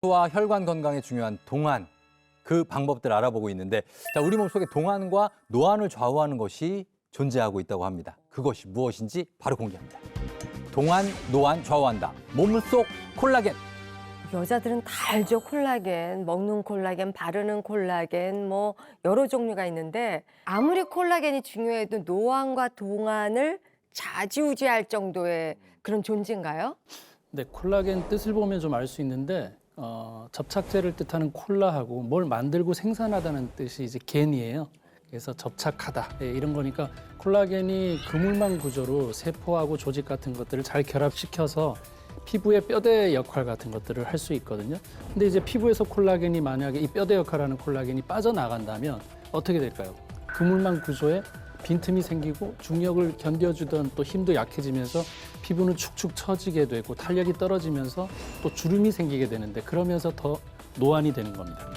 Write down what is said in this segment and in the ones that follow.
와 혈관 건강에 중요한 동안 그 방법들 알아보고 있는데 자, 우리 몸속에 동안과 노안을 좌우하는 것이 존재하고 있다고 합니다. 그것이 무엇인지 바로 공개합니다. 동안, 노안 좌우한다. 몸속 콜라겐. 여자들은 다 알죠. 콜라겐, 먹는 콜라겐, 바르는 콜라겐, 뭐 여러 종류가 있는데 아무리 콜라겐이 중요해도 노안과 동안을 좌지우지할 정도의 그런 존재인가요? 네, 콜라겐 뜻을 보면 좀 알 수 있는데 접착제를 뜻하는 콜라하고 뭘 만들고 생산하다는 뜻이 이제 겐이에요. 그래서 접착하다 이런 거니까 콜라겐이 그물망 구조로 세포하고 조직 같은 것들을 잘 결합시켜서 피부의 뼈대 역할 같은 것들을 할 수 있거든요. 근데 이제 피부에서 콜라겐이 만약에 이 뼈대 역할하는 콜라겐이 빠져나간다면 어떻게 될까요? 그물망 구조에 빈틈이 생기고 중력을 견뎌주던 또 힘도 약해지면서 피부는 축축 처지게 되고 탄력이 떨어지면서 또 주름이 생기게 되는데 그러면서 더 노안이 되는 겁니다.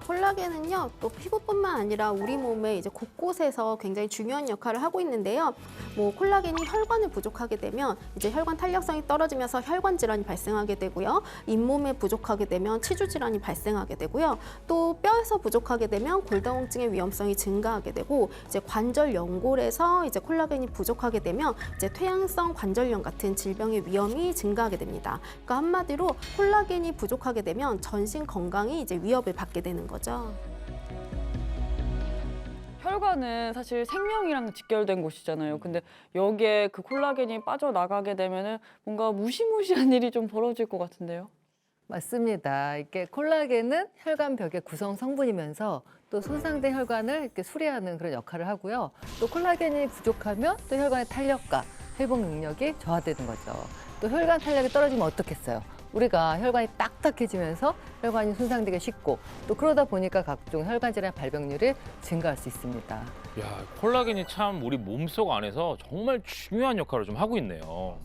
콜라겐은요, 또 피부뿐만 아니라 우리 몸의 이제 곳곳에서 굉장히 중요한 역할을 하고 있는데요. 뭐 콜라겐이 혈관을 부족하게 되면 이제 혈관 탄력성이 떨어지면서 혈관 질환이 발생하게 되고요. 잇몸에 부족하게 되면 치주 질환이 발생하게 되고요. 또 뼈에서 부족하게 되면 골다공증의 위험성이 증가하게 되고 이제 관절 연골에서 이제 콜라겐이 부족하게 되면 이제 퇴행성 관절염 같은 질병의 위험이 증가하게 됩니다. 그러니까 한마디로 콜라겐이 부족하게 되면 전신 건강이 이제 위협을 받게 되는 거죠. 혈관은 사실 생명이랑 직결된 곳이잖아요. 근데 여기에 그 콜라겐이 빠져나가게 되면은 뭔가 무시무시한 일이 좀 벌어질 것 같은데요. 맞습니다. 이게 콜라겐은 혈관벽의 구성 성분이면서 또 손상된 혈관을 이렇게 수리하는 그런 역할을 하고요. 또 콜라겐이 부족하면 또 혈관의 탄력과 회복 능력이 저하되는 거죠. 또 혈관 탄력이 떨어지면 어떻겠어요? 우리가 혈관이 딱딱해지면서 혈관이 손상되기 쉽고 또 그러다 보니까 각종 혈관 질환 발병률이 증가할 수 있습니다. 야, 콜라겐이 참 우리 몸속 안에서 정말 중요한 역할을 좀 하고 있네요.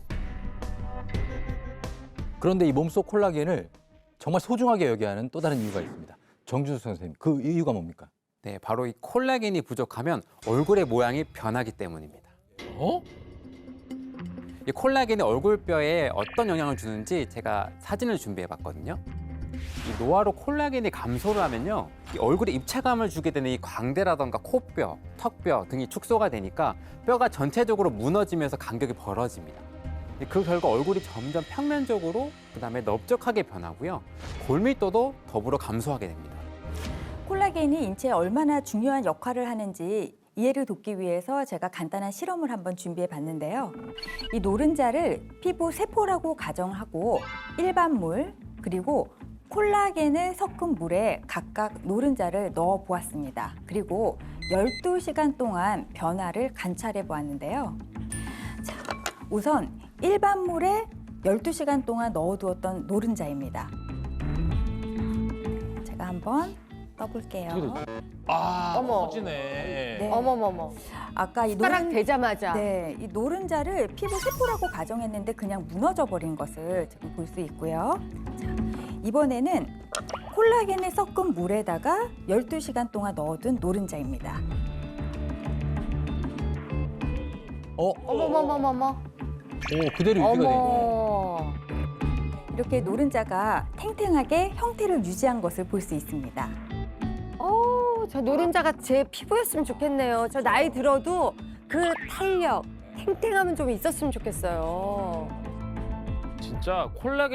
그런데 이 몸속 콜라겐을 정말 소중하게 여겨야 하는 또 다른 이유가 있습니다. 정준수 선생님, 그 이유가 뭡니까? 네, 바로 이 콜라겐이 부족하면 얼굴의 모양이 변하기 때문입니다. 어? 이 콜라겐이 얼굴뼈에 어떤 영향을 주는지 제가 사진을 준비해봤거든요. 이 노화로 콜라겐이 감소를 하면요, 이 얼굴에 입체감을 주게 되는 이 광대라던가 코뼈, 턱뼈 등이 축소가 되니까 뼈가 전체적으로 무너지면서 간격이 벌어집니다. 그 결과 얼굴이 점점 평면적으로 그다음에 넓적하게 변하고요, 골밀도도 더불어 감소하게 됩니다. 콜라겐이 인체에 얼마나 중요한 역할을 하는지 이해를 돕기 위해서 제가 간단한 실험을 한번 준비해 봤는데요. 이 노른자를 피부 세포라고 가정하고 일반 물 그리고 콜라겐을 섞은 물에 각각 노른자를 넣어 보았습니다. 그리고 12시간 동안 변화를 관찰해 보았는데요. 자, 우선 일반 물에 12시간 동안 넣어두었던 노른자입니다. 제가 한번 떠볼게요. 아, 어머. 커지네. 네. 어머머머. 아까 이 숟가락 대자마자. 네, 이 노른자를 피부 세포라고 가정했는데 그냥 무너져 버린 것을 지금 볼 수 있고요. 자, 이번에는 콜라겐을 섞은 물에다가 12시간 동안 넣어둔 노른자입니다. 어머머머머머. 오, 그대로 유지가 되네. 어머. 이렇게 노른자가 탱탱하게 형태를 유지한 것을 볼 수 있습니다. 저 노른자가 제 피부였으면 좋겠네요. 저 나이 들어도 그 탄력, 탱탱함은 좀 있었으면 좋겠어요. 진짜 콜라겐